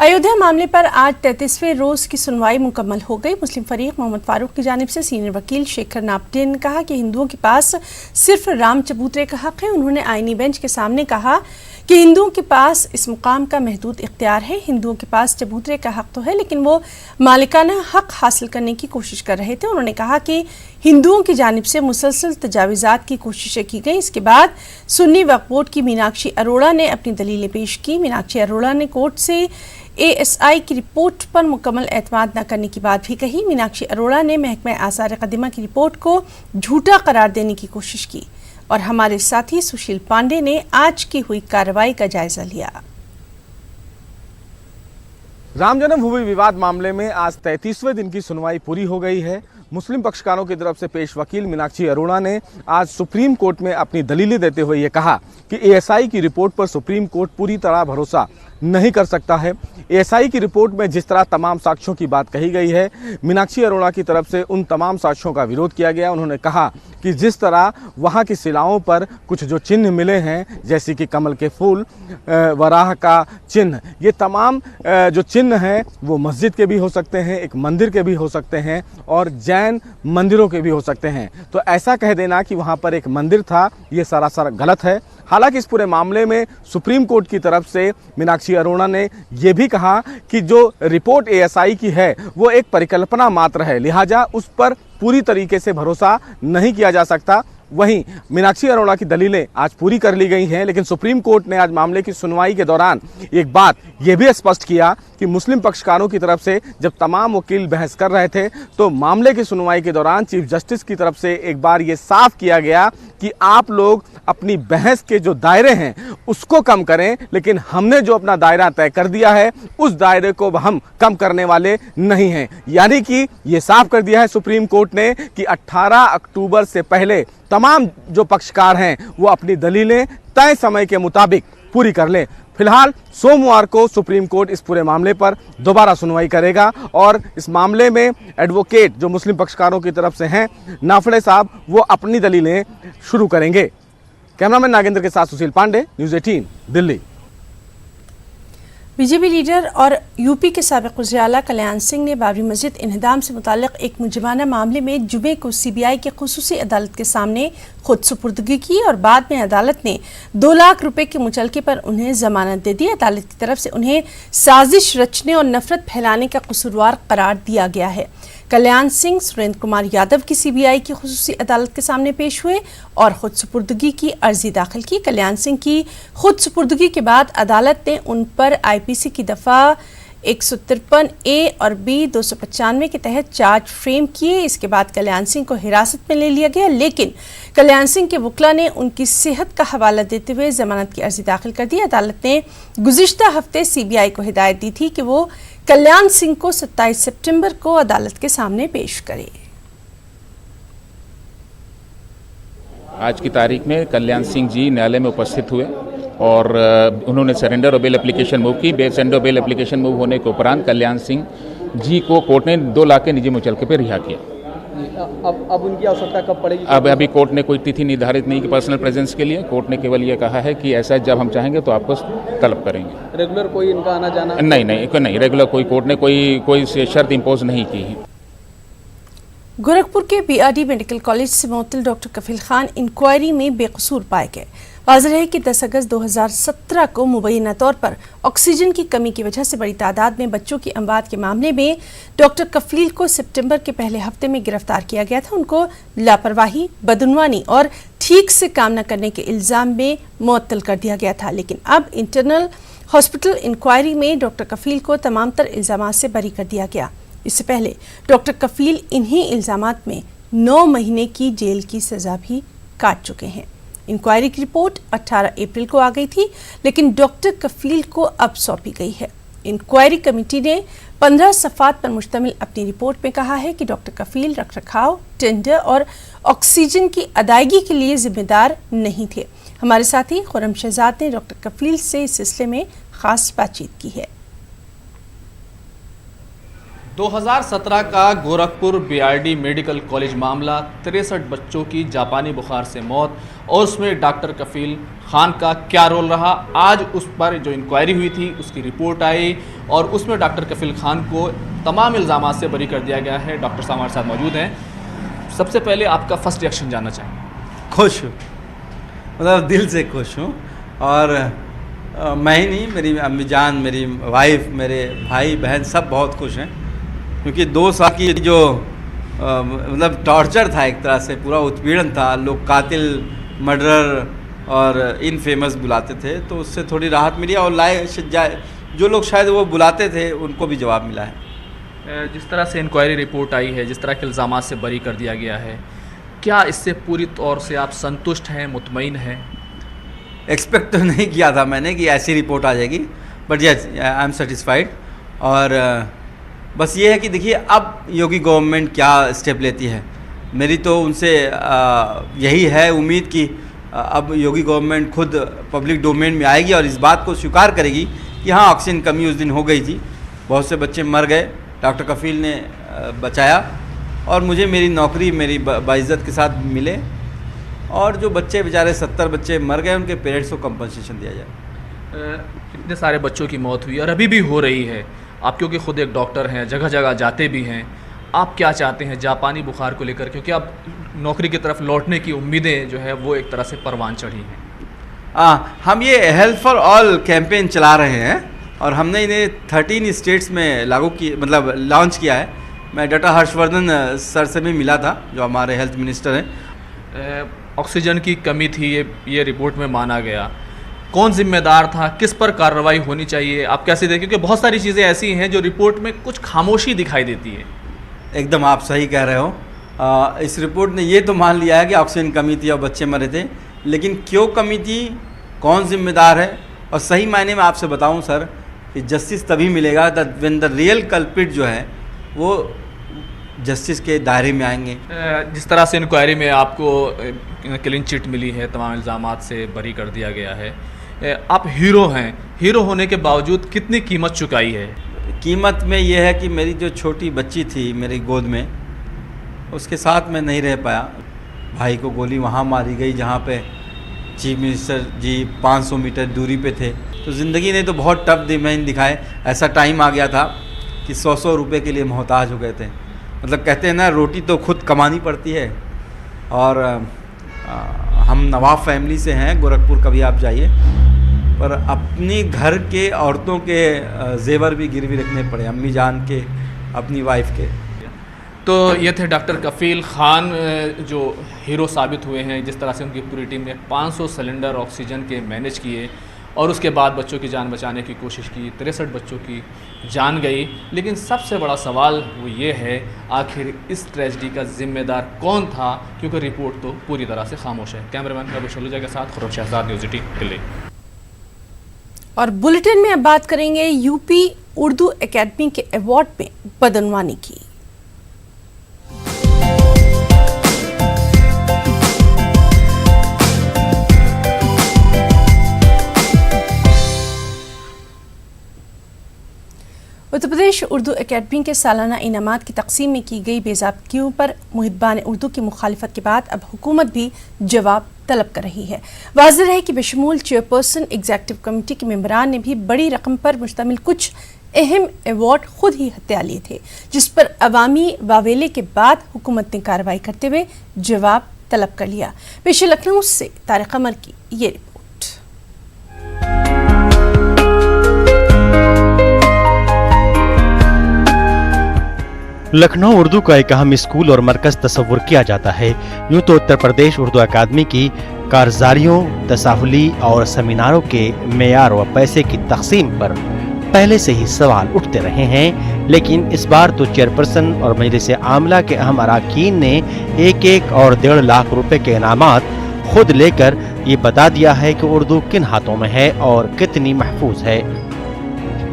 अयोध्या मामले पर आज 33वें रोज की सुनवाई मुकम्मल हो गई। मुस्लिम फरीक मोहम्मद फारूक की जानिब से सीनियर वकील शेखर नापटे ने कहा कि हिंदुओं के पास सिर्फ राम चबूतरे का हक है। उन्होंने आईनी बेंच के सामने कहा कि हिंदुओं के पास इस मुकाम का महदूद इख्तियार है। हिंदुओं के पास चबूतरे का हक तो है, लेकिन वो मालिकाना हक हासिल करने की कोशिश कर रहे थे। उन्होंने कहा कि हिंदुओं की जानिब से मुसलसल तजावीज़ात की कोशिशें की गई। इसके बाद सुन्नी वक्फ बोर्ड की मीनाक्षी अरोड़ा ने अपनी दलीलें पेश की। मीनाक्षी अरोड़ा ने कोर्ट से ASI की रिपोर्ट पर मुकम्मल एतमाद न करने की बात भी कही। मीनाक्षी अरोड़ा ने महकमा आसार कदीमा की रिपोर्ट को झूठा करार देने की कोशिश की। और हमारे साथी सुशील पांडे ने आज की हुई कार्रवाई का जायजा लिया। राम जन्मभूमि विवाद मामले में आज 33वें दिन की सुनवाई पूरी हो गई है। मुस्लिम पक्षकारों की तरफ से पेश वकील मीनाक्षी अरोड़ा ने आज सुप्रीम कोर्ट में अपनी दलीलें देते हुए ये कहा कि ASI की रिपोर्ट पर सुप्रीम कोर्ट पूरी तरह भरोसा नहीं कर सकता है। ASI की रिपोर्ट में जिस तरह तमाम साक्ष्यों की बात कही गई है, मीनाक्षी अरोड़ा की तरफ से उन तमाम साक्ष्यों का विरोध किया गया। उन्होंने कहा कि जिस तरह वहाँ की शिलाओं पर कुछ जो चिन्ह मिले हैं, जैसे कि कमल के फूल, वराह का चिन्ह, ये तमाम जो चिन्ह हैं वो मस्जिद के भी हो सकते हैं, एक मंदिर के भी हो सकते हैं और जैन मंदिरों के भी हो सकते हैं। तो ऐसा कह देना कि वहाँ पर एक मंदिर था, ये सरासर गलत है। हालांकि इस पूरे मामले में सुप्रीम कोर्ट की तरफ से मीनाक्षी अरोड़ा ने यह भी कहा कि जो रिपोर्ट ASI की है वो एक परिकल्पना मात्र है, लिहाजा उस पर पूरी तरीके से भरोसा नहीं किया जा सकता। वहीं मीनाक्षी अरोड़ा की दलीलें आज पूरी कर ली गई हैं, लेकिन सुप्रीम कोर्ट ने आज मामले की सुनवाई के दौरान एक बात यह भी स्पष्ट किया कि मुस्लिम पक्षकारों की तरफ से जब तमाम वकील बहस कर रहे थे तो मामले की सुनवाई के दौरान चीफ जस्टिस की तरफ से एक बार ये साफ किया गया कि आप लोग अपनी बहस के जो दायरे हैं उसको कम करें, लेकिन हमने जो अपना दायरा तय कर दिया है उस दायरे को हम कम करने वाले नहीं हैं। यानी कि ये साफ कर दिया है सुप्रीम कोर्ट ने कि 18 अक्टूबर से पहले तमाम जो पक्षकार हैं वो अपनी दलीलें तय समय के मुताबिक पूरी कर लें। फिलहाल सोमवार को सुप्रीम कोर्ट इस पूरे मामले पर दोबारा सुनवाई करेगा और इस मामले में एडवोकेट जो मुस्लिम पक्षकारों की तरफ से हैं, नाफड़े साहब, वो अपनी दलीलें शुरू करेंगे। कैमरामैन नागेंद्र के साथ Sushil Pandey, news 18 Delhi. BJP leader और यूपी के साबिक वज़ीर-ए-आला कल्याण सिंह ने बाबरी मस्जिद इन्हदाम से मुताल्लिक़ एक मुजरिमाना मामले में जुमे को CBI की खुसूसी अदालत के सामने खुद सुपुर्दगी की और बाद में अदालत ने 2 लाख रुपए के मुचलके पर उन्हें जमानत दे दी। अदालत की तरफ से उन्हें साजिश रचने और नफरत फैलाने का कसूरवार करार दिया गया है। कल्याण सिंह सुरेंद्र कुमार यादव की CBI की खुसूसी अदालत के सामने पेश हुए और खुद सुपुर्दगी की अर्जी दाखिल की। कल्याण सिंह की खुद सुपुर्दगी के बाद अदालत ने उन पर IPC की दफ़ा 153A और B 295 के तहत चार्ज फ्रेम किए। इसके बाद कल्याण सिंह को हिरासत में ले लिया गया, लेकिन कल्याण सिंह के वकील ने उनकी सेहत का हवाला देते हुए जमानत की अर्जी दाखिल कर दी। अदालत ने गुज़िश्ता हफ्ते CBI को हिदायत दी थी कि वो कल्याण सिंह को 27 सितंबर को अदालत के सामने पेश करे। आज की तारीख में कल्याण सिंह जी न्यायालय में उपस्थित हुए और उन्होंने सरेंडर और बेल एप्लीकेशन मूव की। सरेंडर बेल एप्लीकेशन मूव होने के उपरांत कल्याण सिंह जी को कोर्ट ने 2 लाख के निजी मुचलके पर रिहा किया। अब उनकी आवश्यकता कब पड़ेगी? अभी कोर्ट ने कोई तिथि निर्धारित नहीं की पर्सनल प्रेजेंस के लिए। कोर्ट ने केवल ये कहा है कि ऐसा जब हम चाहेंगे तो आपको तलब करेंगे। रेगुलर कोई इनका आना जाना? नहीं, रेगुलर कोर्ट ने कोई शर्त इम्पोज नहीं की है। गोरखपुर के BRD मेडिकल कॉलेज से मुअत्तल डॉक्टर कफील खान इंक्वायरी में बेकसूर पाए गए। वाज़ेह है कि 10 अगस्त 2017 को मुबैना तौर पर ऑक्सीजन की कमी की वजह से बड़ी तादाद में बच्चों की अमवात के मामले में डॉक्टर कफील को सितंबर के पहले हफ्ते में गिरफ्तार किया गया था। उनको लापरवाही, बदउनवानी और ठीक से काम न करने के इल्ज़ाम में मुअत्तल कर दिया गया था, लेकिन अब इंटरनल हॉस्पिटल इंक्वायरी में डॉक्टर कफील को तमाम तर इल्ज़ामात से बरी कर दिया गया। इससे पहले डॉक्टर कफील इन्हीं इल्ज़ामात में 9 महीने की जेल की सज़ा भी काट चुके हैं। इंक्वायरी की रिपोर्ट 18 अप्रैल को आ गई थी, लेकिन डॉक्टर कफील को अब सौंपी गई है। इंक्वायरी कमेटी ने 15 सफ़ात पर मुश्तमिल अपनी रिपोर्ट में कहा है कि डॉक्टर कफील रखरखाव, टेंडर और ऑक्सीजन की अदायगी के लिए जिम्मेदार नहीं थे। हमारे साथी खुर्रम शहजाद ने डॉक्टर कफील से इस सिलसिले में खास बातचीत की है। 2017 का गोरखपुर बीआरडी मेडिकल कॉलेज मामला, 63 बच्चों की जापानी बुखार से मौत और उसमें डॉक्टर कफील खान का क्या रोल रहा। आज उस पर जो इंक्वायरी हुई थी उसकी रिपोर्ट आई और उसमें डॉक्टर कफील खान को तमाम इल्ज़ामात से बरी कर दिया गया है। डॉक्टर साहब हमारे साथ मौजूद हैं। सबसे पहले आपका फर्स्ट रिएक्शन जानना चाहेंगे। खुश हूँ, मतलब दिल से खुश हूँ। और मैं ही नहीं, मेरी अम्मी जान, मेरी वाइफ, मेरे भाई बहन सब बहुत खुश हैं, क्योंकि 2 साल की जो मतलब टॉर्चर था, एक तरह से पूरा उत्पीड़न था, लोग कातिल, मर्डरर और इनफेमस बुलाते थे, तो उससे थोड़ी राहत मिली और जो लोग शायद वो बुलाते थे उनको भी जवाब मिला है। जिस तरह से इंक्वायरी रिपोर्ट आई है, जिस तरह के इल्ज़ामात से बरी कर दिया गया है, क्या इससे पूरी तौर से आप संतुष्ट हैं, मुतमईन हैं? एक्सपेक्ट तो नहीं किया था मैंने कि ऐसी रिपोर्ट आ जाएगी, but yes I am satisfied. और बस ये है कि देखिए अब योगी गवर्नमेंट क्या स्टेप लेती है। मेरी तो उनसे यही है उम्मीद कि अब योगी गवर्नमेंट खुद पब्लिक डोमेन में आएगी और इस बात को स्वीकार करेगी कि हाँ, ऑक्सीजन कमी उस दिन हो गई थी, बहुत से बच्चे मर गए, डॉक्टर कफील ने बचाया और मुझे मेरी नौकरी मेरी बाइज्जत के साथ मिले, और जो बच्चे बेचारे 70 बच्चे मर गए उनके पेरेंट्स को कंपनसेशन दिया जाए। इतने सारे बच्चों की मौत हुई और अभी भी हो रही है। आप क्योंकि खुद एक डॉक्टर हैं, जगह जगह जाते भी हैं, आप क्या चाहते हैं जापानी बुखार को लेकर, क्योंकि अब नौकरी की तरफ लौटने की उम्मीदें जो है वो एक तरह से परवान चढ़ी हैं। हम ये हेल्थ फॉर ऑल कैंपेन चला रहे हैं और हमने इन्हें 13 स्टेट्स में लागू की मतलब लॉन्च किया है। मैं डॉक्टर हर्षवर्धन सर से भी मिला था, जो हमारे हेल्थ मिनिस्टर हैं। ऑक्सीजन की कमी थी, ये रिपोर्ट में माना गया। कौन जिम्मेदार था, किस पर कार्रवाई होनी चाहिए, आप कैसे देखें? क्योंकि बहुत सारी चीज़ें ऐसी हैं जो रिपोर्ट में कुछ खामोशी दिखाई देती है। एकदम आप सही कह रहे हो। इस रिपोर्ट ने ये तो मान लिया है कि ऑक्सीजन कमी थी और बच्चे मरे थे, लेकिन क्यों कमी थी, कौन जिम्मेदार है? और सही मायने में आपसे बताऊं सर कि जस्टिस तभी मिलेगा व्हेन द रियल कल्प्रिट जो है वो जस्टिस के दायरे में आएंगे। जिस तरह से इंक्वायरी में आपको क्लीन चिट मिली है, तमाम इल्ज़ामात से बरी कर दिया गया है, आप हीरो हैं, हीरो होने के बावजूद कितनी कीमत चुकाई है? कीमत में ये है कि मेरी जो छोटी बच्ची थी मेरी गोद में, उसके साथ मैं नहीं रह पाया। भाई को गोली वहाँ मारी गई जहाँ पे चीफ मिनिस्टर जी 500 मीटर दूरी पे थे। तो ज़िंदगी ने तो बहुत टफ दिन दिखाए। ऐसा टाइम आ गया था कि 100 रुपये के लिए मोहताज हो गए थे। मतलब कहते हैं ना, रोटी तो खुद कमानी पड़ती है। और हम नवाब फैमिली से हैं, गोरखपुर कभी आप जाइए, पर अपनी घर के औरतों के जेवर भी गिरवी रखने पड़े, अम्मी जान के, अपनी वाइफ के। तो ये थे डॉक्टर कफील खान जो हीरो साबित हुए हैं। जिस तरह से उनकी पूरी टीम ने 500 सिलेंडर ऑक्सीजन के मैनेज किए और उसके बाद बच्चों की जान बचाने की कोशिश की। 63 बच्चों की जान गई, लेकिन सबसे बड़ा सवाल वो ये है, आखिर इस ट्रेजेडी का जिम्मेदार कौन था? क्योंकि रिपोर्ट तो पूरी तरह से खामोश है। कैमरामैन अबू शलूजा के साथ खुरम शहजाद, न्यूज़ 18 दिल्ली। और बुलेटिन में अब बात करेंगे यूपी उर्दू एकेडमी के अवार्ड में बदनवानी की। उत्तर प्रदेश उर्दू एकेडमी के सालाना इनामात की तकसीम में की गई बेज़ाब्तियों पर मुहिब्बान उर्दू की मुखालिफत के बाद अब हुकूमत भी जवाब तलब कर रही है। वाज़ेह है कि बेशमूल चेयरपर्सन एग्जीक्यूटिव कमेटी के मेंबरान ने भी बड़ी रकम पर मुश्तमिल कुछ अहम अवार्ड खुद ही हत्या लिए थे, जिस पर अवामी वावेले के बाद हुकूमत ने कार्रवाई करते हुए जवाब तलब कर लिया। पेश लखनऊ से तारिक कमर की ये रिपोर्ट। लखनऊ उर्दू का एक अहम स्कूल और मरकज तस्वुर किया जाता है। यूँ तो उत्तर प्रदेश उर्दू अकादमी की कारजारियों, तसाहुली और सेमिनारों के मेयार व पैसे की तकसीम पर पहले से ही सवाल उठते रहे हैं, लेकिन इस बार तो चेयरपर्सन और मजलिस आमला के अहम अराकीन ने 1-1 और 1.5 लाख रुपए के इनामात खुद लेकर ये बता दिया है कि उर्दू किन हाथों में है और कितनी महफूज है।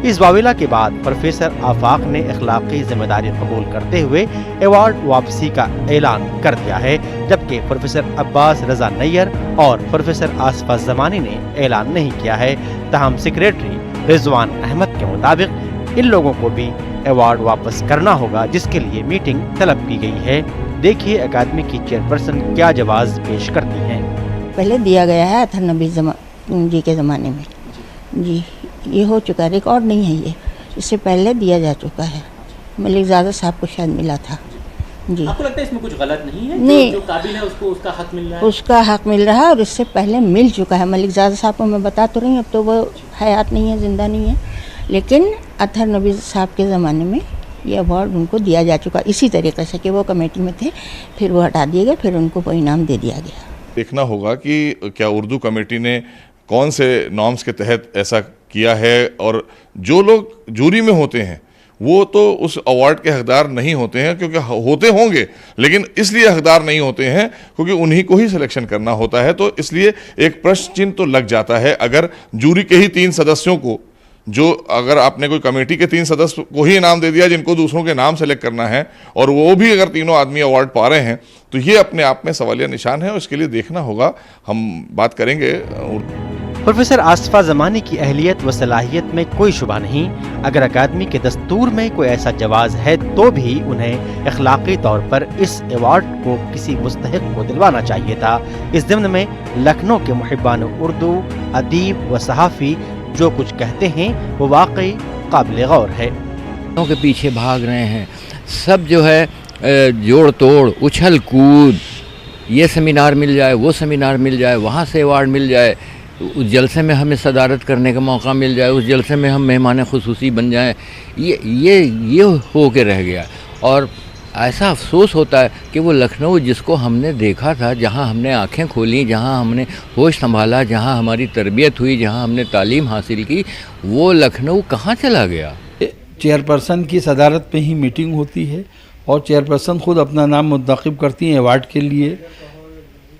इस वावेला के बाद प्रोफेसर आफाक ने अखलाकी जिम्मेदारी कबूल करते हुए अवार्ड वापसी का ऐलान कर दिया है, जबकि प्रोफेसर अब्बास रजा नैयर और प्रोफेसर आसफा जमानी ने ऐलान नहीं किया है। तहम सेक्रेटरी रिजवान अहमद के मुताबिक इन लोगों को भी अवार्ड वापस करना होगा, जिसके लिए मीटिंग तलब की गई है। देखिए अकादमी की चेयरपर्सन क्या जवाब पेश करती हैं। पहले दिया गया है अथर नबी जी के ज़माने में जी, ये हो चुका है, रिकॉर्ड नहीं है ये, इससे पहले दिया जा चुका है। मलिक ज़ादा साहब को शायद मिला था जी। आपको लगता है इसमें कुछ गलत नहीं है? नहीं, जो काबिल है उसको उसका हक मिल रहा है? उसका हक मिल रहा है और इससे पहले मिल चुका है। मलिक ज़ादा साहब को मैं बता तो रही हूँ, अब तो वो हयात नहीं है, ज़िंदा नहीं है, लेकिन अथर नबी साहब के ज़माने में ये अवार्ड उनको दिया जा चुका इसी तरीके से कि वो कमेटी में थे, फिर वो हटा दिए गए, फिर उनको वो इनाम दे दिया गया। देखना होगा कि क्या उर्दू कमेटी ने कौन से नॉर्म्स के तहत ऐसा किया है, और जो लोग जूरी में होते हैं वो तो उस अवार्ड के हकदार नहीं होते हैं, क्योंकि होते होंगे लेकिन इसलिए हकदार नहीं होते हैं क्योंकि उन्हीं को ही सिलेक्शन करना होता है। तो इसलिए एक प्रश्न चिन्ह तो लग जाता है अगर जूरी के ही 3 सदस्यों को, जो अगर आपने कोई कमेटी के 3 सदस्य को ही इनाम दे दिया जिनको दूसरों के नाम सेलेक्ट करना है, और वो भी अगर तीनों आदमी अवार्ड पा रहे हैं, तो ये अपने आप में सवालिया निशान है और इसके लिए देखना होगा। हम बात करेंगे। प्रोफेसर आसफा ज़मानी की अहलियत व सलाहियत में कोई शुबा नहीं। अगर अकादमी के दस्तूर में कोई ऐसा जवाज़ है तो भी उन्हें अखलाकी तौर पर इस अवार्ड को किसी मुस्तहिक को दिलवाना चाहिए था। इस ज़िम्न में लखनऊ के मुहिब्बान उर्दू, अदीब व सहाफ़ी जो कुछ कहते हैं वो वाकई काबिल गौर है। के पीछे भाग रहे हैं सब, जो है जोड़ तोड़, उछल कूद, ये सेमिनार मिल जाए, वो सेमिनार मिल जाए, वहाँ से अवार्ड मिल जाए, उस जलसे में हमें सदारत करने का मौका मिल जाए, उस जलसे में हम मेहमान खुसूसी बन जाएं, ये हो के रह गया। और ऐसा अफसोस होता है कि वो लखनऊ जिसको हमने देखा था, जहाँ हमने आंखें खोली, जहाँ हमने होश संभाला, जहाँ हमारी तरबियत हुई, जहाँ हमने तालीम हासिल की, वो लखनऊ कहाँ चला गया। चेयरपर्सन की सदारत पे ही मीटिंग होती है और चेयरपर्सन खुद अपना नाम मुंतखब करती हैं अवार्ड के लिए।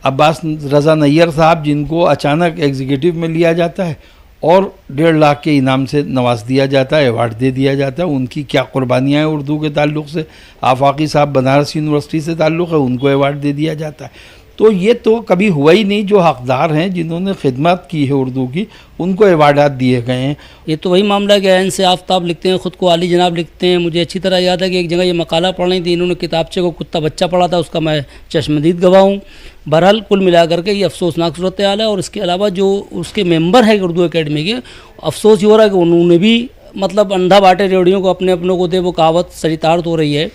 अब्बास रज़ा नैयर साहब, जिनको अचानक एग्जीक्यूटिव में लिया जाता है और 1.5 लाख के इनाम से नवाज दिया जाता है, अवार्ड दे दिया जाता है। उनकी क्या कुर्बानियाँ हैं उर्दू के ताल्लुक़ से। आफाकी साहब बनारस यूनिवर्सिटी से ताल्लुक़ है, उनको अवार्ड दे दिया जाता है। तो ये तो कभी हुआ ही नहीं। जो हकदार हैं, जिन्होंने खिदमत की है उर्दू की, उनको अवार्डात दिए गए हैं। ये तो वही मामला है कि ऐन से आफ्ताब लिखते हैं, ख़ुद को आली जनाब लिखते हैं। मुझे अच्छी तरह याद है कि एक जगह ये मकाला पढ़ रही थी, इन्होंने किताबचे को कुत्ता बच्चा पढ़ा था, उसका मैं चश्मदीद गवाह हूँ। बहरहाल कुल मिला करके ये अफसोसनाक सूरत हाल है। और इसके अलावा जो उसके मेंबर हैं उर्दू अकेडमी के, अफसोस ये हो रहा है कि उन्होंने भी मतलब अंधा बाटे रेडियो को अपने अपनों को दे, वो कहावत चरितार्थ हो रही है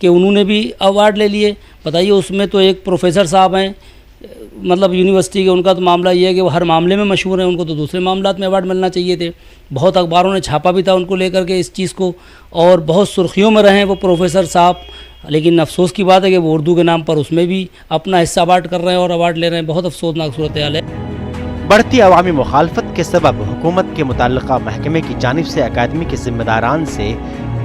कि उन्होंने भी अवार्ड ले लिए। बताइए, उसमें तो एक प्रोफेसर साहब हैं मतलब यूनिवर्सिटी के, उनका तो मामला ये है कि वो हर मामले में मशहूर हैं, उनको तो दूसरे मामलात में अवार्ड मिलना चाहिए थे। बहुत अखबारों ने छापा भी था उनको लेकर के इस चीज़ को, और बहुत सुर्खियों में रहे हैं वो प्रोफेसर साहब। लेकिन अफसोस की बात है कि वो उर्दू के नाम पर उसमें भी अपना हिस्सा अवार्ड कर रहे हैं और अवार्ड ले रहे हैं। बहुत अफसोसनाक सूरत हाल है। बढ़ती अवामी मुखालफत के सबब हुकूमत के मुताल्लिका महकमे की जानिब से अकादमी के जिम्मेदारान से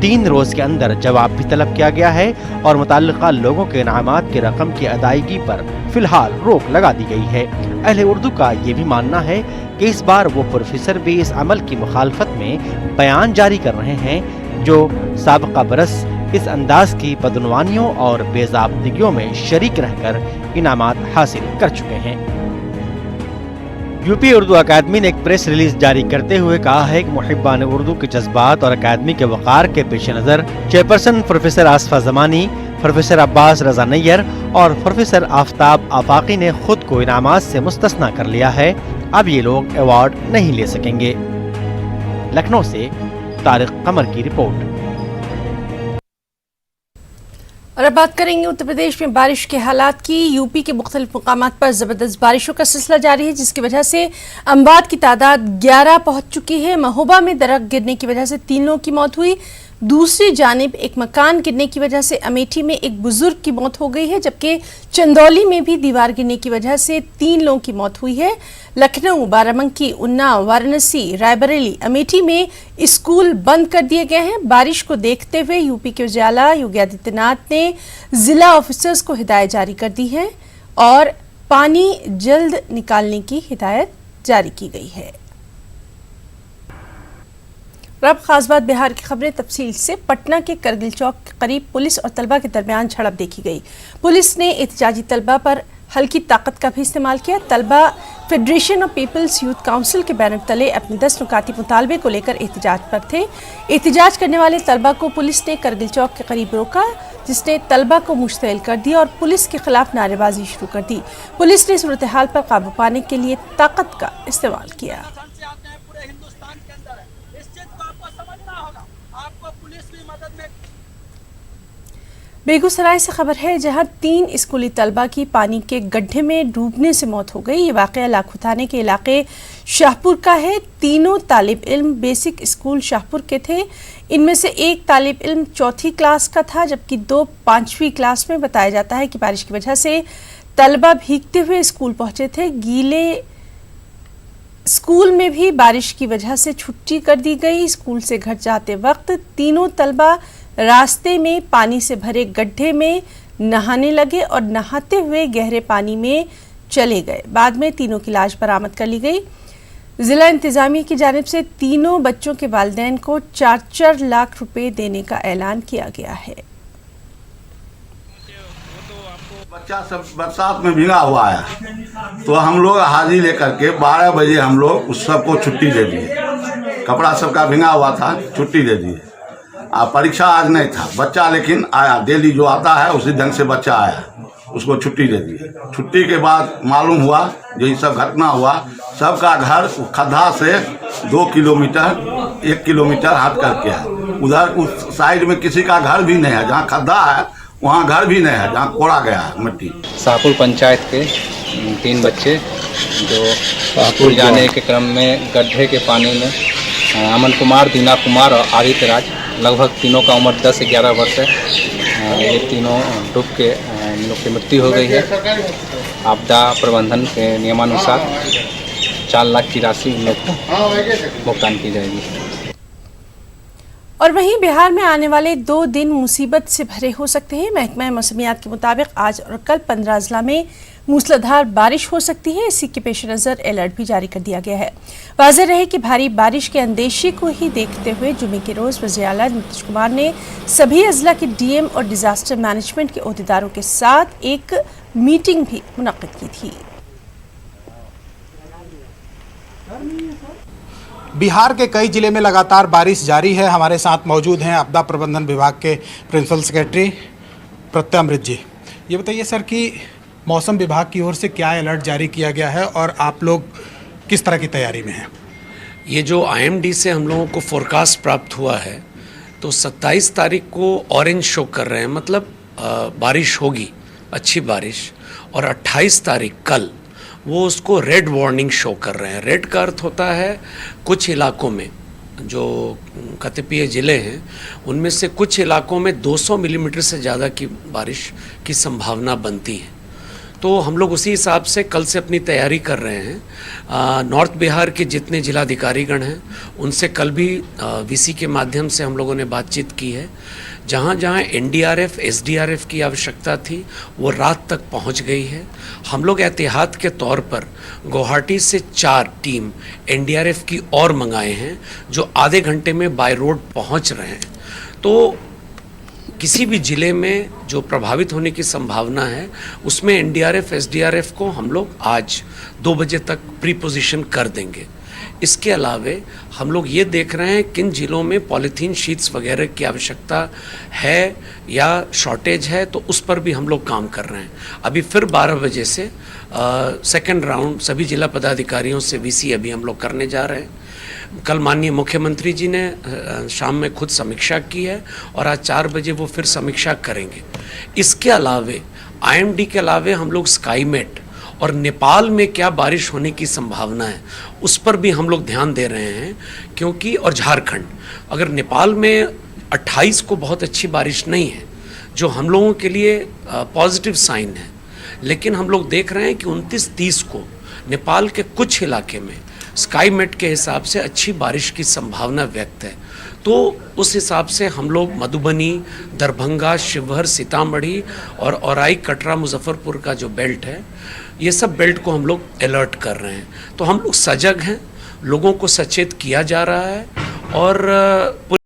3 रोज़ के अंदर जवाब भी तलब किया गया है और मुताल्लिका लोगों के इनामात की रकम की अदायगी पर फिलहाल रोक लगा दी गई है। अहले उर्दू का ये भी मानना है कि इस बार वो प्रोफेसर भी इस अमल की मुखालफत में बयान जारी कर रहे हैं जो साबिक़ा बरस इस अंदाज की बदनवानियों और बेज़ाब्तिगियों में शरीक रहकर इनामात हासिल कर चुके हैं। यूपी उर्दू अकादमी ने एक प्रेस रिलीज जारी करते हुए कहा है कि मुहिब्बान उर्दू के जज्बात और अकादमी के वक़ार के पेश नज़र chairperson professor Asfa Zamani, professor Abbas Raza Naiyar और प्रोफेसर आफ्ताब आफाकी ने खुद को इनामात से मुस्तस्ना कर लिया है। अब ये लोग अवार्ड नहीं ले सकेंगे। लखनऊ से तारिक कमर की रिपोर्ट। और अब बात करेंगे उत्तर प्रदेश में बारिश के हालात की। यूपी के मुख्तलिफ मुकामात पर ज़बरदस्त बारिशों का सिलसिला जारी है, जिसकी वजह से अम्बात की तादाद 11 पहुंच चुकी है। महोबा में दरख्त गिरने की वजह से 3 लोगों की मौत हुई। दूसरी जानिब एक मकान गिरने की वजह से अमेठी में एक बुजुर्ग की मौत हो गई है, जबकि चंदौली में भी दीवार गिरने की वजह से 3 लोगों की मौत हुई है। लखनऊ, बाराबंकी, उन्नाव, वाराणसी, रायबरेली, अमेठी में स्कूल बंद कर दिए गए हैं। बारिश को देखते हुए यूपी के उजाला योगी आदित्यनाथ ने जिला ऑफिसर्स को हिदायत जारी कर दी है और पानी जल्द निकालने की हिदायत जारी की गई है। अब खास बात बिहार की खबरें तफसील से। पटना के करगिल चौक के करीब पुलिस और तलबा के दरमियान झड़प देखी गई। पुलिस ने एहतजाजी तलबा पर हल्की ताकत का भी इस्तेमाल किया। तलबा federation of people's youth council के बैनर तले अपने 10 नुकाती मुतालबे को लेकर एहतजाज पर थे। एहतजाज करने वाले तलबा को पुलिस ने करगिल चौक के करीब रोका, जिसने तलबा को मुश्तइल कर दिया और पुलिस के खिलाफ नारेबाजी शुरू कर दी। पुलिस ने सूरत हाल पर काबू पाने के लिए ताकत का इस्तेमाल किया। बेगूसराय से खबर है, जहां 3 स्कूली तलबा की पानी के गड्ढे में डूबने से मौत हो गई। ये वाक़या लाखू थाने के इलाके शाहपुर का है। तीनों तालिब इल्म बेसिक स्कूल शाहपुर के थे। इनमें से एक तालिब इल्म 4वीं क्लास का था, जबकि 2 5वीं क्लास में। बताया जाता है कि बारिश की वजह से तलबा भीगते हुए स्कूल पहुंचे थे। गीले स्कूल में भी बारिश की वजह से छुट्टी कर दी गई। स्कूल से घर जाते वक्त तीनों तलबा रास्ते में पानी से भरे गड्ढे में नहाने लगे और नहाते हुए गहरे पानी में चले गए। बाद में तीनों की लाश बरामद कर ली गई। जिला इंतजामिया की जानिब से तीनों बच्चों के वालिदैन को 4-4 लाख रुपए देने का ऐलान किया गया है। बच्चा सब बरसात में भीगा हुआ है, तो हम लोग हाजिर लेकर के 12 बजे हम लोग उस सबको छुट्टी दे दिए। कपड़ा सबका भीगा हुआ था, छुट्टी दे दिए। परीक्षा आज नहीं था, बच्चा लेकिन आया। डेली जो आता है उसी ढंग से बच्चा आया, उसको छुट्टी दे दी। छुट्टी के बाद मालूम हुआ जो ये सब घटना हुआ, सबका घर खड्डा से 2 किलोमीटर 1 किलोमीटर हट करके है। उधर उस साइड में किसी का घर भी नहीं है, जहाँ खड्डा है वहाँ घर भी नहीं है, जहाँ कोड़ा गया है मिट्टी। शाहपुर पंचायत के 3 बच्चे जो शाहपुर जाने के क्रम में गड्ढे के पानी में अमन कुमार, दीना कुमार और आदित्य राज, लगभग तीनों का उम्र 10 से 11 वर्ष है। ये तीनों डूब के इन लोग की मृत्यु हो गई है। आपदा प्रबंधन के नियमानुसार 4 लाख की राशि इन लोग को भुगतान की जाएगी। और वहीं बिहार में आने वाले 2 दिन मुसीबत से भरे हो सकते हैं। महकमा मौसमियात के मुताबिक आज और कल 15 जिला में मूसलाधार बारिश हो सकती है। इसी के पेश नज़र अलर्ट भी जारी कर दिया गया है। वाज़ेह रहे कि भारी बारिश के अंदेशे को ही देखते हुए जुमे के रोज़ वज़ीर आला नीतीश कुमार ने सभी अजला के डीएम और डिजास्टर मैनेजमेंट के अहदेदारों के साथ एक मीटिंग भी मुनक्किद की थी। बिहार के कई जिले में लगातार बारिश जारी है। हमारे साथ मौजूद हैं आपदा प्रबंधन विभाग के प्रिंसिपल सेक्रेटरी प्रत्यमृत जी। ये बताइए सर कि मौसम विभाग की ओर से क्या अलर्ट जारी किया गया है और आप लोग किस तरह की तैयारी में हैं? ये जो IMD से हम लोगों को फोरकास्ट प्राप्त हुआ है, तो 27 तारीख को ऑरेंज शो कर रहे हैं, मतलब बारिश होगी, अच्छी बारिश। और 28 तारीख कल वो उसको रेड वार्निंग शो कर रहे हैं। रेड का अर्थ होता है कुछ इलाकों में जो कतिपय ज़िले हैं उनमें से कुछ इलाकों में 200 मिलीमीटर से ज़्यादा की बारिश की संभावना बनती है। तो हम लोग उसी हिसाब से कल से अपनी तैयारी कर रहे हैं। नॉर्थ बिहार के जितने जिलाधिकारीगण हैं उनसे कल भी VC के माध्यम से हम लोगों ने बातचीत की है। जहाँ जहाँ NDRF SDRF की आवश्यकता थी वो रात तक पहुँच गई है। हम लोग एहतियात के तौर पर गुवाहाटी से 4 टीम NDRF की और मंगाए हैं जो आधे घंटे में बाय रोड पहुँच रहे हैं। तो किसी भी ज़िले में जो प्रभावित होने की संभावना है उसमें NDRF SDRF को हम लोग आज 2 बजे तक प्रीपोजिशन कर देंगे। इसके अलावे हम लोग ये देख रहे हैं किन ज़िलों में पॉलीथीन शीट्स वगैरह की आवश्यकता है या शॉर्टेज है, तो उस पर भी हम लोग काम कर रहे हैं। अभी फिर 12 बजे से सेकंड राउंड सभी जिला पदाधिकारियों से VC अभी हम लोग करने जा रहे हैं। कल माननीय मुख्यमंत्री जी ने शाम में खुद समीक्षा की है और आज 4 बजे वो फिर समीक्षा करेंगे। इसके अलावे IMD के अलावे हम लोग स्काईमेट और नेपाल में क्या बारिश होने की संभावना है उस पर भी हम लोग ध्यान दे रहे हैं, क्योंकि और झारखंड, अगर नेपाल में 28 को बहुत अच्छी बारिश नहीं है जो हम लोगों के लिए पॉजिटिव साइन है, लेकिन हम लोग देख रहे हैं कि 29-30 को नेपाल के कुछ इलाके में स्काईमेट के हिसाब से अच्छी बारिश की संभावना व्यक्त है। तो उस हिसाब से हम लोग मधुबनी, दरभंगा, शिवहर, सीतामढ़ी और औराई, कटरा, मुजफ्फरपुर का जो बेल्ट है, ये सब बेल्ट को हम लोग अलर्ट कर रहे हैं। तो हम लोग सजग हैं, लोगों को सचेत किया जा रहा है और